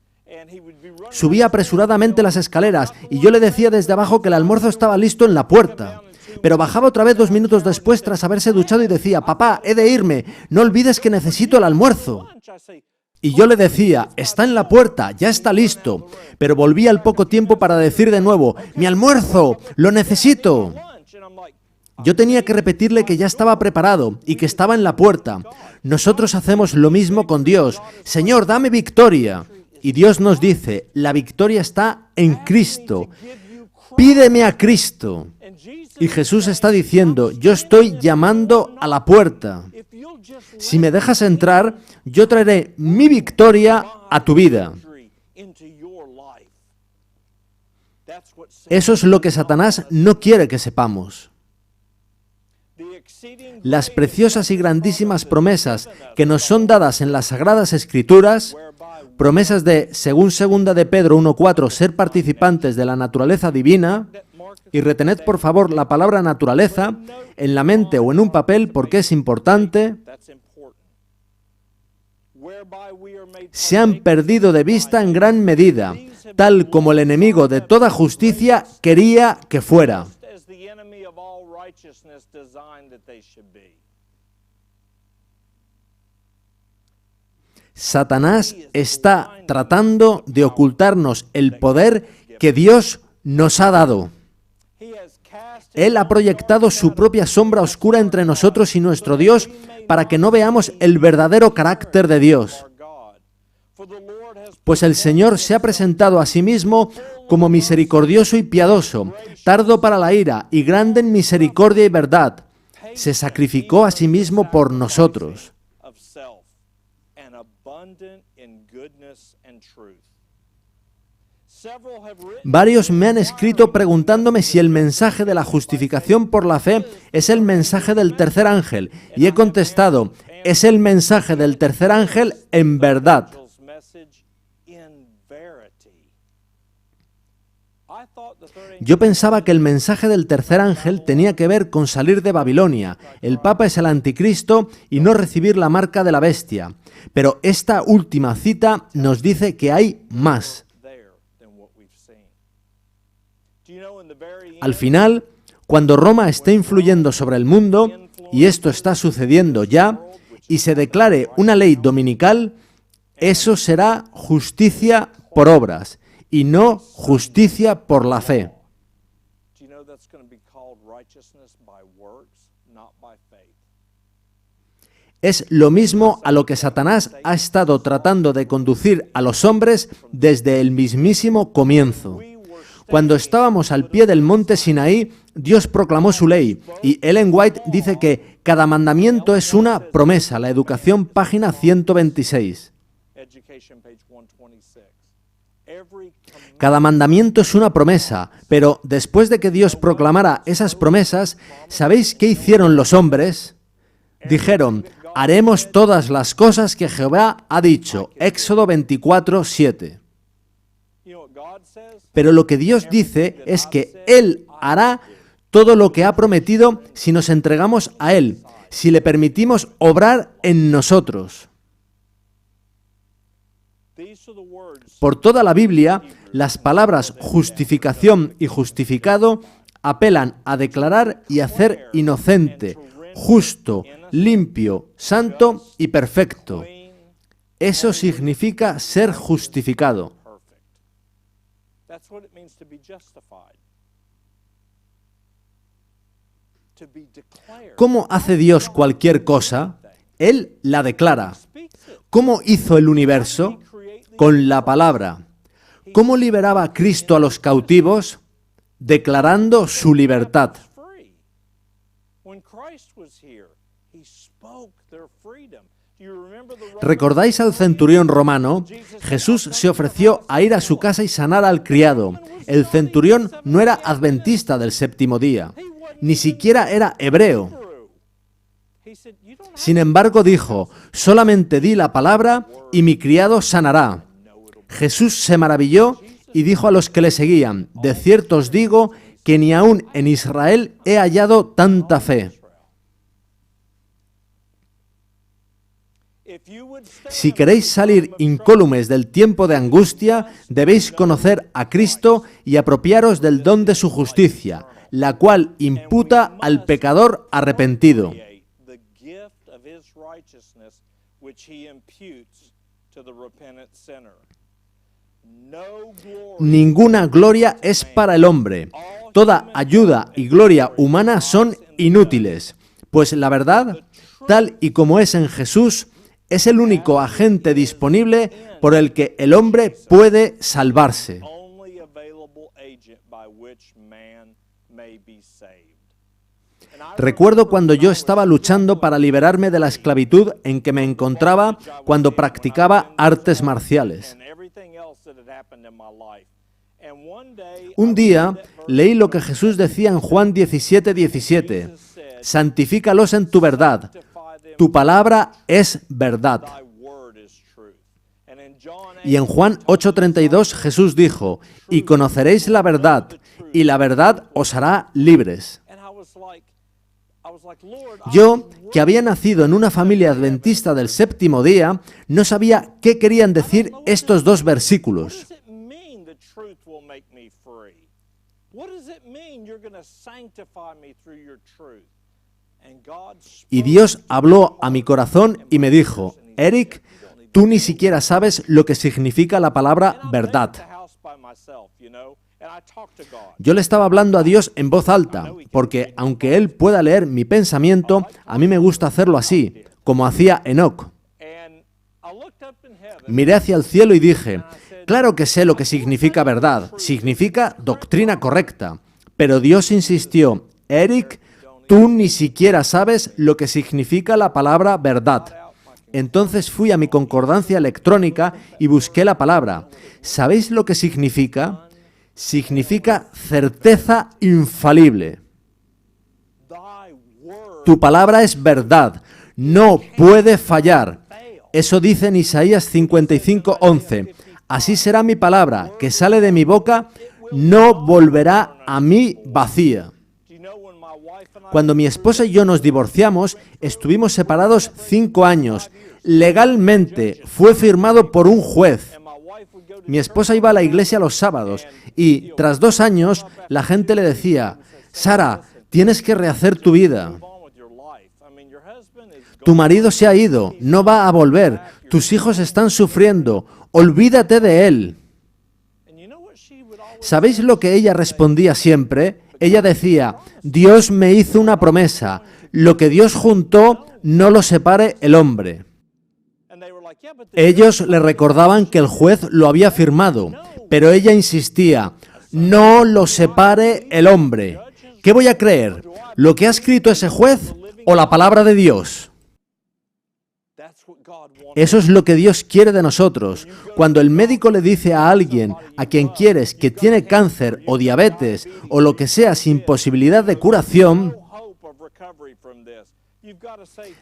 and he would be running Subía apresuradamente las escaleras y yo le decía desde abajo que el almuerzo estaba listo en la puerta. Pero bajaba otra vez 2 minutos después tras haberse duchado y decía, papá, he de irme. No olvides que necesito el almuerzo. lunch. I say, Y yo le decía, está en la puerta, ya está listo. Pero volvía al poco tiempo para decir de nuevo, mi almuerzo, lo necesito. lunch, and I'm like, Yo tenía que repetirle que ya estaba preparado y que estaba en la puerta. Nosotros hacemos lo mismo con Dios. Señor, dame victoria. Y Dios nos dice, la victoria está en Cristo. give you Christ. Pídeme a Cristo. And Jesus, Y Jesús está diciendo, yo estoy llamando a la puerta. if you'll just Si me dejas entrar, yo traeré mi victoria a tu vida. victory into your life. That's what Eso es lo que Satanás no quiere que sepamos. the exceeding Las preciosas y grandísimas promesas que nos son dadas en las Sagradas Escrituras, whereby promesas de, según 2 de Pedro 1:4, ser participantes de la naturaleza divina, y retened por favor la palabra naturaleza en la mente o en un papel porque es importante, that's important. Whereby we are made se han perdido de vista en gran medida, tal como el enemigo de toda justicia quería que fuera. just as the enemy of all righteousness designed that they should be. Satanás está tratando de ocultarnos el poder que Dios nos ha dado. He has cast Él ha proyectado su propia sombra oscura entre nosotros y nuestro Dios para que no veamos el verdadero carácter de Dios. Pues el Señor se ha presentado a sí mismo como misericordioso y piadoso, tardo para la ira y grande en misericordia y verdad. Se sacrificó a sí mismo por nosotros. Varios me han escrito preguntándome si el mensaje de la justificación por la fe es el mensaje del tercer ángel, y he contestado, es el mensaje del tercer ángel en verdad. Yo pensaba que el mensaje del tercer ángel tenía que ver con salir de Babilonia. El Papa es el anticristo y no recibir la marca de la bestia. Pero esta última cita nos dice que hay más. Al final, cuando Roma esté influyendo sobre el mundo, y esto está sucediendo ya, y se declare una ley dominical, eso será justicia por obras y no justicia por la fe. Es lo mismo a lo que Satanás ha estado tratando de conducir a los hombres desde el mismísimo comienzo. Cuando estábamos al pie del monte Sinaí, Dios proclamó su ley, y Ellen White dice que cada mandamiento es una promesa. La Educación, página 126. Cada mandamiento es una promesa, pero después de que Dios proclamara esas promesas, ¿sabéis qué hicieron los hombres? Dijeron, haremos todas las cosas que Jehová ha dicho. Éxodo 24, 7. Pero lo que Dios dice es que Él hará todo lo que ha prometido si nos entregamos a Él, si le permitimos obrar en nosotros. Por toda la Biblia, las palabras justificación y justificado apelan a declarar y hacer inocente, justo, limpio, santo y perfecto. Eso significa ser justificado. ¿Cómo hace Dios cualquier cosa? Él la declara. ¿Cómo hizo el universo? Con la palabra. ¿Cómo liberaba a Cristo a los cautivos? Declarando su libertad. ¿Recordáis al centurión romano? Jesús se ofreció a ir a su casa y sanar al criado. El centurión no era adventista del séptimo día, ni siquiera era hebreo. Sin embargo dijo, solamente di la palabra y mi criado sanará. Jesús se maravilló y dijo a los que le seguían, de cierto os digo que ni aun en Israel he hallado tanta fe. Si queréis salir incólumes del tiempo de angustia, debéis conocer a Cristo y apropiaros del don de su justicia, la cual imputa al pecador arrepentido. Ninguna gloria es para el hombre. Toda ayuda y gloria humana son inútiles, pues la verdad, tal y como es en Jesús, es el único agente disponible por el que el hombre puede salvarse. Recuerdo cuando yo estaba luchando para liberarme de la esclavitud en que me encontraba cuando practicaba artes marciales. Un día leí lo que Jesús decía en Juan 17:17. Santifícalos en tu verdad. Tu palabra es verdad. Y en Juan 8:32 Jesús dijo, y conoceréis la verdad, y la verdad os hará libres. Yo, que había nacido en una familia adventista del séptimo día, no sabía qué querían decir estos dos versículos. Y Dios habló a mi corazón y me dijo, Eric, tú ni siquiera sabes lo que significa la palabra verdad. Yo le estaba hablando a Dios en voz alta, porque aunque Él pueda leer mi pensamiento, a mí me gusta hacerlo así, como hacía Enoc. Miré hacia el cielo y dije, claro que sé lo que significa verdad, significa doctrina correcta. Pero Dios insistió, Eric, tú ni siquiera sabes lo que significa la palabra verdad. Entonces fui a mi concordancia electrónica y busqué la palabra. ¿Sabéis lo que significa? Significa certeza infalible. Tu palabra es verdad, no puede fallar. Eso dice en Isaías 55:11. Así será mi palabra, que sale de mi boca, no volverá a mí vacía. Cuando mi esposa y yo nos divorciamos, estuvimos separados 5 años. Legalmente fue firmado por un juez. Mi esposa iba a la iglesia los sábados y, tras 2 años, la gente le decía, Sara, tienes que rehacer tu vida. Tu marido se ha ido, no va a volver, tus hijos están sufriendo, olvídate de él. ¿Sabéis lo que ella respondía siempre? Ella decía, Dios me hizo una promesa, lo que Dios juntó no lo separe el hombre. Ellos le recordaban que el juez lo había firmado, pero ella insistía, no lo separe el hombre. ¿Qué voy a creer? ¿Lo que ha escrito ese juez o la palabra de Dios? Eso es lo que Dios quiere de nosotros. Cuando el médico le dice a alguien a quien quieres que tiene cáncer o diabetes o lo que sea sin posibilidad de curación,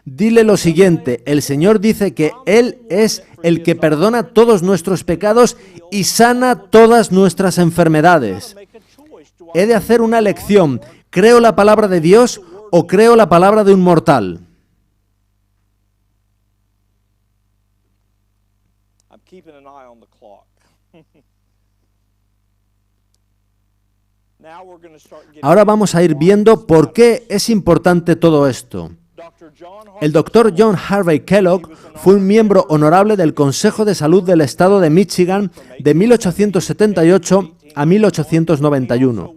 dile lo siguiente, el Señor dice que Él es el que perdona todos nuestros pecados y sana todas nuestras enfermedades. He de hacer una elección, ¿creo la palabra de Dios o creo la palabra de un mortal? Ahora vamos a ir viendo por qué es importante todo esto. El doctor John Harvey Kellogg fue un miembro honorable del Consejo de Salud del Estado de Michigan de 1878 a 1891.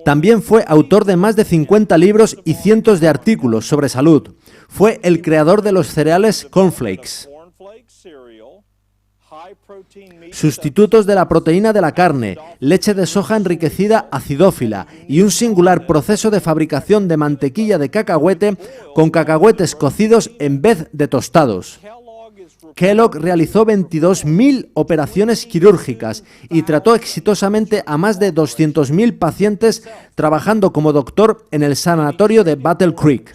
También fue autor de más de 50 libros y cientos de artículos sobre salud. Fue el creador de los cereales cornflakes, sustitutos de la proteína de la carne, leche de soja enriquecida acidófila y un singular proceso de fabricación de mantequilla de cacahuete con cacahuetes cocidos en vez de tostados. Kellogg realizó 22.000 operaciones quirúrgicas y trató exitosamente a más de 200.000 pacientes trabajando como doctor en el sanatorio de Battle Creek.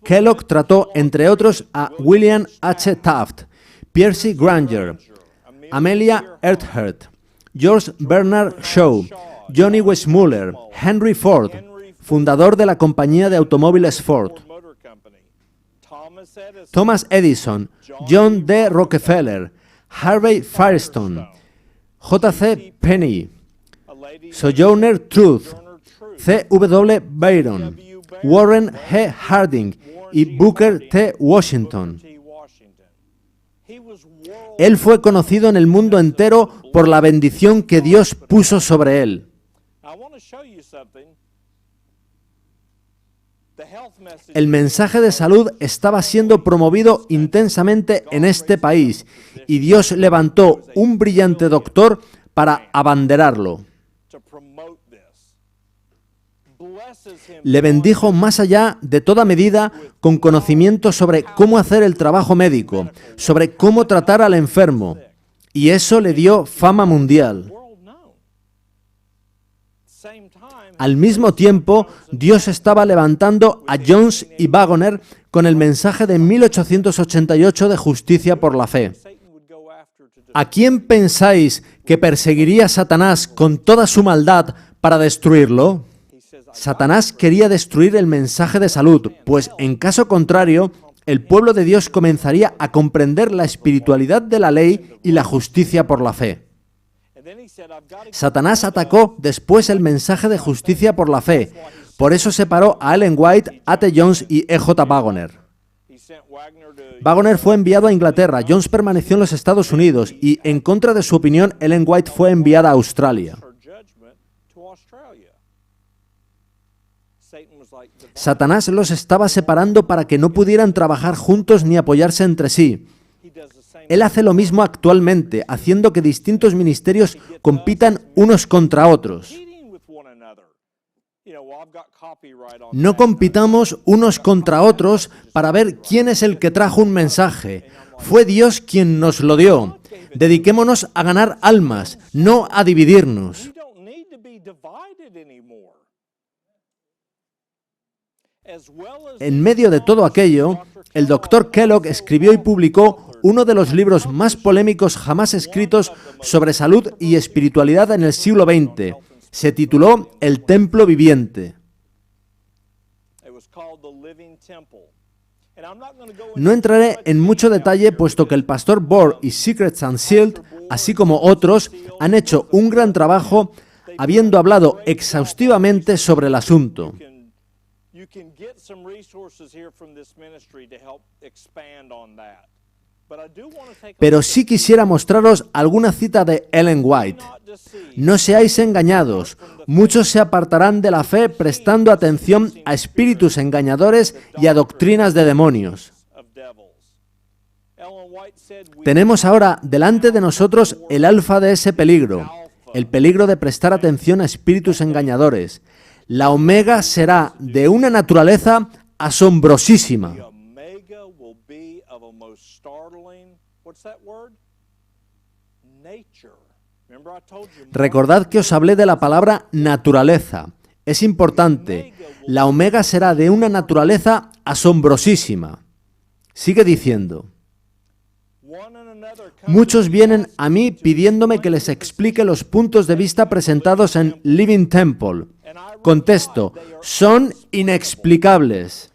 Kellogg trató, entre otros, a William H. Taft, Percy Granger, Amelia Earhart, George Bernard Shaw, Johnny Weissmuller, Henry Ford, fundador de la compañía de automóviles Ford, Thomas Edison, John D. Rockefeller, Harvey Firestone, J.C. Penney, Sojourner Truth, C.W. Byron, Warren G. Harding y Booker T. Washington. Él fue conocido en el mundo entero por la bendición que Dios puso sobre él. El mensaje de salud estaba siendo promovido intensamente en este país y Dios levantó un brillante doctor para abanderarlo. Le bendijo más allá de toda medida con conocimiento sobre cómo hacer el trabajo médico, sobre cómo tratar al enfermo, y eso le dio fama mundial. Al mismo tiempo, Dios estaba levantando a Jones y Waggoner con el mensaje de 1888 de justicia por la fe. ¿A quién pensáis que perseguiría Satanás con toda su maldad para destruirlo? Satanás quería destruir el mensaje de salud, pues en caso contrario, el pueblo de Dios comenzaría a comprender la espiritualidad de la ley y la justicia por la fe. Satanás atacó después el mensaje de justicia por la fe. Por eso separó a Ellen White, A.T. Jones y E.J. Waggoner. Waggoner fue enviado a Inglaterra, Jones permaneció en los Estados Unidos y, en contra de su opinión, Ellen White fue enviada a Australia. Satanás los estaba separando para que no pudieran trabajar juntos ni apoyarse entre sí. Él hace lo mismo actualmente, haciendo que distintos ministerios compitan unos contra otros. No compitamos unos contra otros para ver quién es el que trajo un mensaje. Fue Dios quien nos lo dio. Dediquémonos a ganar almas, no a dividirnos. En medio de todo aquello, el Dr. Kellogg escribió y publicó uno de los libros más polémicos jamás escritos sobre salud y espiritualidad en el siglo XX. Se tituló El Templo Viviente. No entraré en mucho detalle, puesto que el pastor Bohr y Secrets Unsealed, así como otros, han hecho un gran trabajo habiendo hablado exhaustivamente sobre el asunto. Pero sí quisiera mostraros alguna cita de Ellen White. No seáis engañados. Muchos se apartarán de la fe prestando atención a espíritus engañadores y a doctrinas de demonios. Tenemos ahora delante de nosotros el alfa de ese peligro, el peligro de prestar atención a espíritus engañadores. La omega será de una naturaleza asombrosísima. Recordad que os hablé de la palabra naturaleza. Es importante. La omega será de una naturaleza asombrosísima. Sigue diciendo. Muchos vienen a mí pidiéndome que les explique los puntos de vista presentados en Living Temple. Contesto, son inexplicables.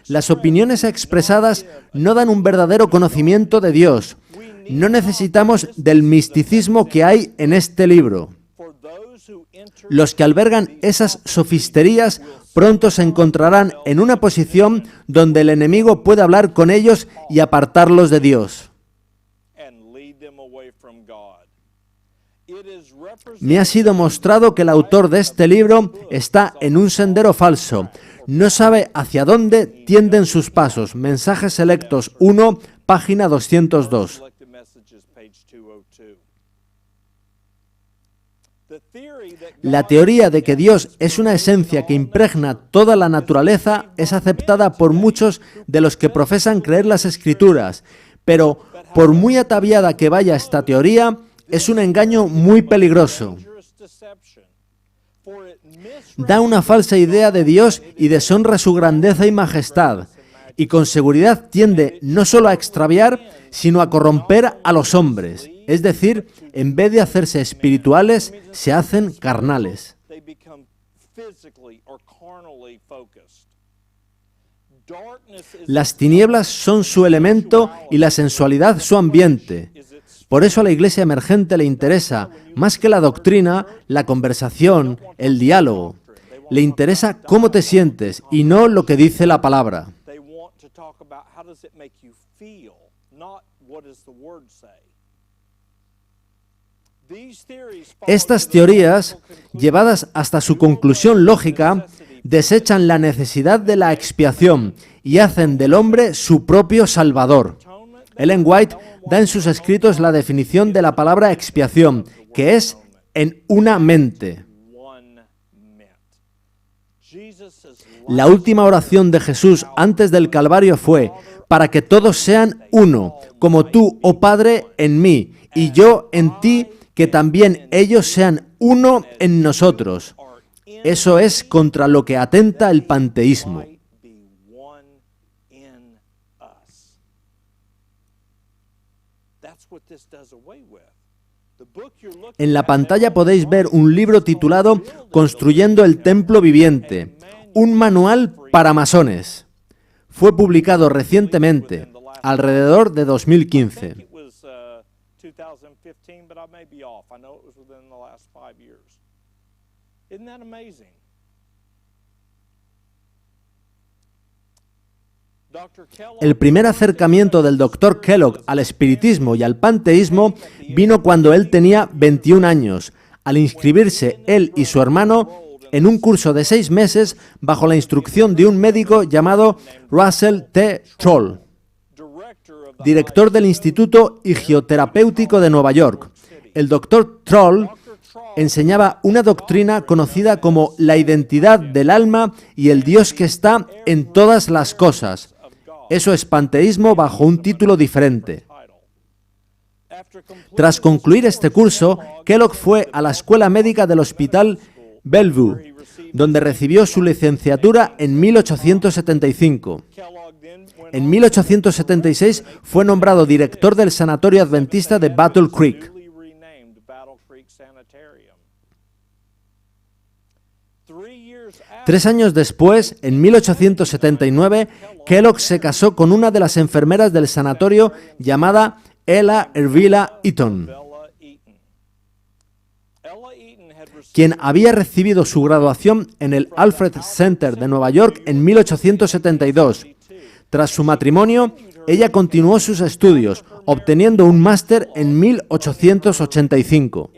Las opiniones expresadas no dan un verdadero conocimiento de Dios. No necesitamos del misticismo que hay en este libro. Los que albergan esas sofisterías pronto se encontrarán en una posición donde el enemigo puede hablar con ellos y apartarlos de Dios. Me ha sido mostrado que el autor de este libro está en un sendero falso. No sabe hacia dónde tienden sus pasos. Mensajes Selectos 1, página 202. La teoría de que Dios es una esencia que impregna toda la naturaleza es aceptada por muchos de los que profesan creer las Escrituras, pero por muy ataviada que vaya esta teoría, es un engaño muy peligroso. Da una falsa idea de Dios y deshonra su grandeza y majestad, y con seguridad tiende no solo a extraviar, sino a corromper a los hombres. Es decir, en vez de hacerse espirituales, se hacen carnales. Las tinieblas son su elemento y la sensualidad su ambiente. Por eso a la iglesia emergente le interesa, más que la doctrina, la conversación, el diálogo. Le interesa cómo te sientes y no lo que dice la palabra. Estas teorías, llevadas hasta su conclusión lógica, desechan la necesidad de la expiación y hacen del hombre su propio salvador. Ellen White da en sus escritos la definición de la palabra expiación, que es en una mente. La última oración de Jesús antes del Calvario fue: para que todos sean uno, como tú, oh Padre, en mí, y yo en ti, que también ellos sean uno en nosotros. Eso es contra lo que atenta el panteísmo. En la pantalla podéis ver un libro titulado Construyendo el Templo Viviente, un manual para masones. Fue publicado recientemente, alrededor de 2015. 2015, but I may be off. I know it was within the last 5 years. Isn't that amazing? El primer acercamiento del Dr. Kellogg al espiritismo y al panteísmo vino cuando él tenía 21 años, al inscribirse él y su hermano en un curso de 6 meses bajo la instrucción de un médico llamado Russell T. Troll, director del Instituto Higioterapéutico de Nueva York. El Dr. Troll enseñaba una doctrina conocida como la identidad del alma y el Dios que está en todas las cosas. Eso es panteísmo bajo un título diferente. Tras concluir este curso, Kellogg fue a la escuela médica del Hospital Bellevue, donde recibió su licenciatura en 1875. En 1876 fue nombrado director del Sanatorio Adventista de Battle Creek. 3 años después, en 1879, Kellogg se casó con una de las enfermeras del sanatorio llamada Ella Ervila Eaton, quien había recibido su graduación en el Alfred Center de Nueva York en 1872. Tras su matrimonio, ella continuó sus estudios, obteniendo un máster en 1885.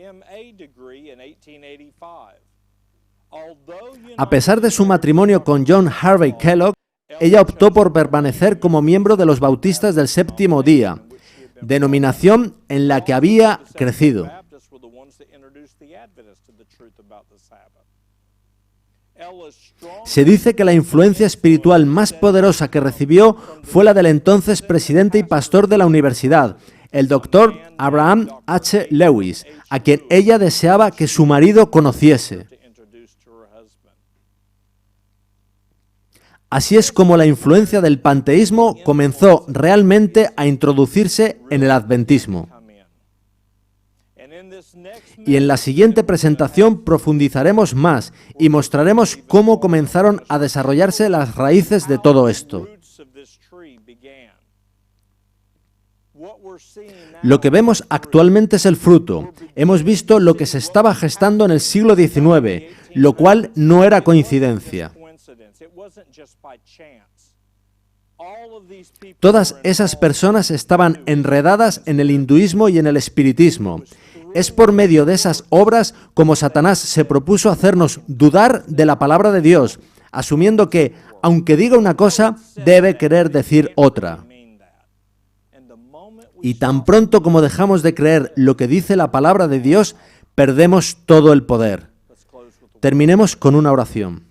A pesar de su matrimonio con John Harvey Kellogg, ella optó por permanecer como miembro de los Bautistas del Séptimo Día, denominación en la que había crecido. Se dice que la influencia espiritual más poderosa que recibió fue la del entonces presidente y pastor de la universidad, el doctor Abraham H. Lewis, a quien ella deseaba que su marido conociese. Así es como la influencia del panteísmo comenzó realmente a introducirse en el adventismo. Y en la siguiente presentación profundizaremos más y mostraremos cómo comenzaron a desarrollarse las raíces de todo esto. Lo que vemos actualmente es el fruto. Hemos visto lo que se estaba gestando en el siglo XIX, lo cual no era coincidencia. Todas esas personas estaban enredadas en el hinduismo y en el espiritismo. Es por medio de esas obras como Satanás se propuso hacernos dudar de la palabra de Dios, asumiendo que, aunque diga una cosa, debe querer decir otra. Y tan pronto como dejamos de creer lo que dice la palabra de Dios, perdemos todo el poder. Terminemos con una oración.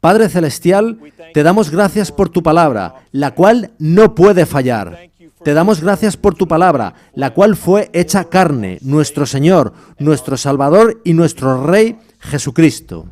Padre Celestial, te damos gracias por tu palabra, la cual no puede fallar. Te damos gracias por tu palabra, la cual fue hecha carne, nuestro Señor, nuestro Salvador y nuestro Rey Jesucristo.